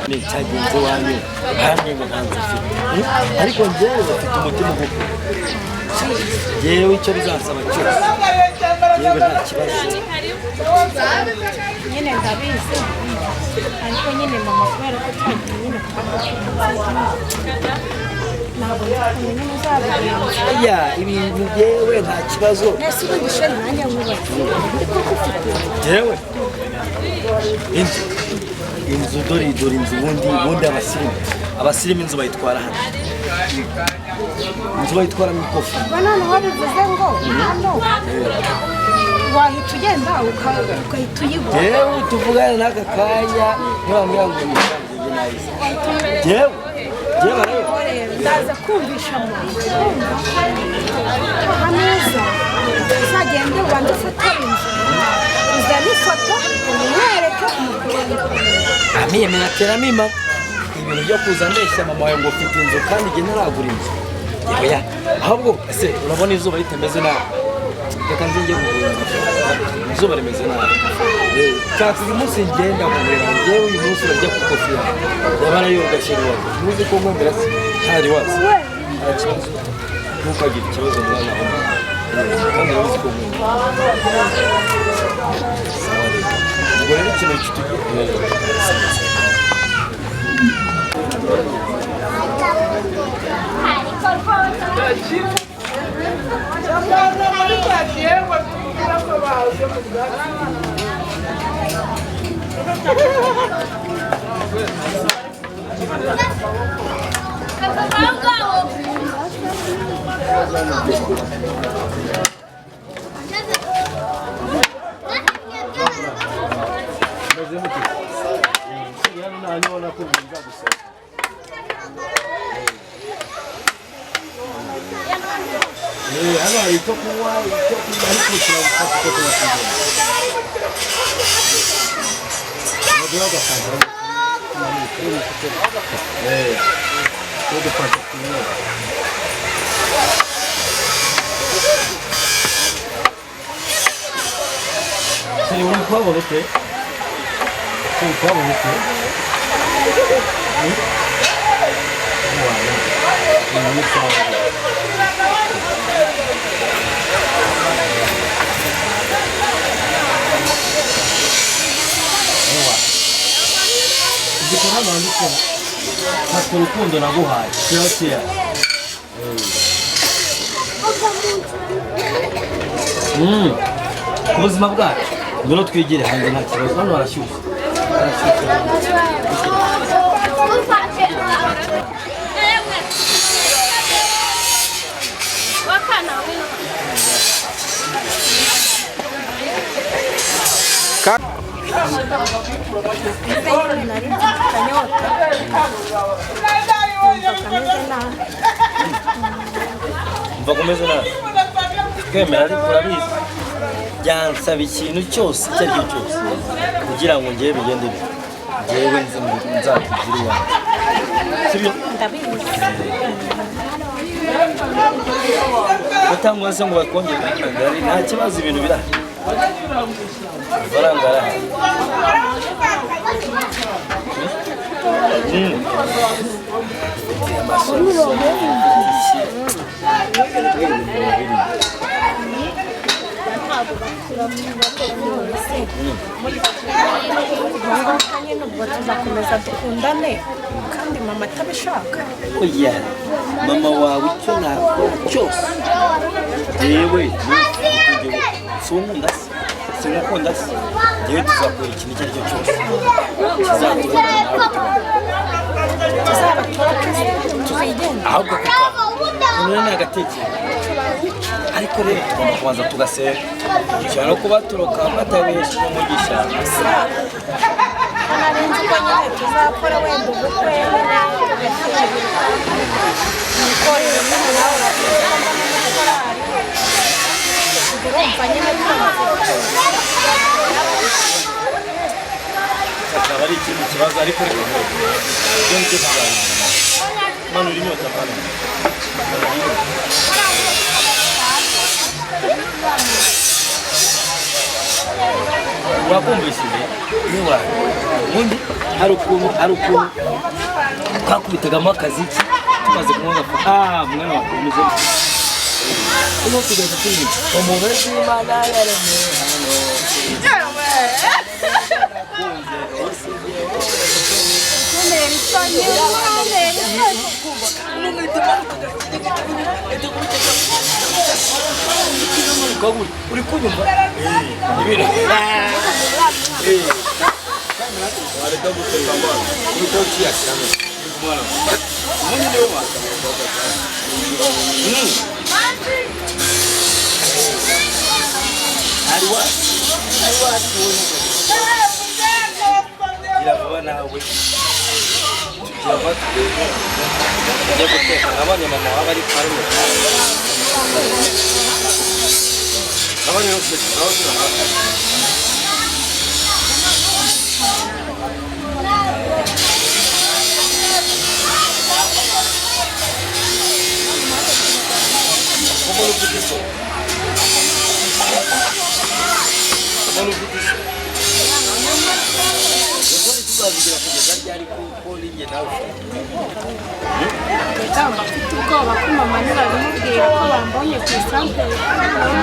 ni cyagenze wanyu hamwe ngo ntanze ariko njyewe bafite umutima ugufi yewe icyo bizansaba cyose yewe nta kibazo nyine ndabizi ariko nyine mama kubera ko twagiye nyine ntabwo nyine uzabigenda aya ibintu yewe nta kibazo nese ubu gisheri nanjye nkubatse yewe inzu dore inzu ubundi abasirimu inzu bayitwara hano inzu bayitwara mu kofi noneho bivuze ngo hano wahita ugenda ukahita uyigura yewe tuvugane n'aka kanya ntibambwira ngo yewe ndaza kumvisha mu hameza uzagende ubanza ufotora inzu uzane ifoto umwereke amiyemera teramima ibintu byo kuza ndeshya mama wawe ngo ufite inzu kandi igihe ntaragura inzu yewe ahubwo ese urabona izuba ritameze nabi reka nzinge kugura izuba rimeze nabi cyangwa uyu munsi ngenda kugura njyewe uyu munsi urajya ku kofi yawe yabara yogashyira iwawe ntuzi ko mwemera se ntari wazi nta kibazo ntukagire ikibazo mwana wawe kandi urabizi ko mwemera ubwo rero ikintu kitugiye hano hari icyo kunywa ariko turabufata uko tubasigaye ntabwo bagafata dufasha kunywa seri uri kuhabona ute seri kuhabona ute ni sawa Gikora nandiko hafite urukundo naguhaye cyose ku buzima bwacu ngwino twigire hanze nta kibazo hano harashyushye mva kumeze nabi kwemera ariko urabizi byansaba ikintu cyose icyo ari cyo cyose kugira ngo njyewe bigende njyewe nzakugire iwawe sibyo batangwa se ngo bakongere ngari nta kibazo ibintu birahari barangara tuzakomeza dukundane kandi mama atabishaka oya mama wawe icyo nakora cyose yewe sinkukunda se yewe tuzakora ikintu icyo ari cyo cyose ahubwo kuko ni agatekerezo ariko rero tugomba kubanza tugasenga dushobora no kuba turoka batabesha umugisha narinzi ko nyine tuzakora wenda ubukwe imikorere y'umuntu nawe urumva nyine akaba ari ikindi kibazo ariko reka ibyo nicyo tuganira manu uri inyota manu wakumvishije niba ubundi hari ukuntu twakubitegamo akazi tumaze kunywa agafu mwana wakomeze uno tugeze turi umuntu w'Imana yaremye hano uri kunyumva ibintu wareka guteka amazi kuko kiyashyiramo umwana umuntu niwe ariwa gira vuba nawe tugira vuba tujya guteka nabonye mama waba ari parme nabonye yose como lo ufite so tuzabigira kugeza ryari ko linye nawe ndagamba mfite ubwoba ko mama ntibabimubwira ko bambonye ku isantere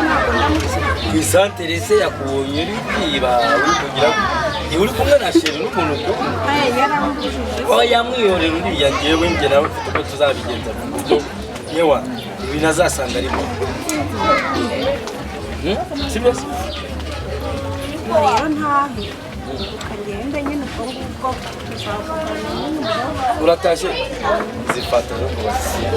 ntabwo ndamukira ku isantere se yakubonye uri kwiba uri kugira uri kumwe na sheri n'umuntu ukunda yarambujije yamwihorera uriya ngewe njye nawe mfite uko tuzabigenza mu buryo yewa ibintu azasanga arimo sibyo se rero ntahe ukagenda nyine ubwo ngubwo tuzavugana n'umugabo uratashye zifata rero ngo bazisiye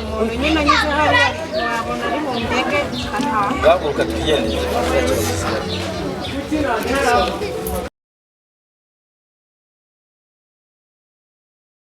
umuntu nyine anyuze hariya wabona ari mu ndege akataha gahaguruka twigendere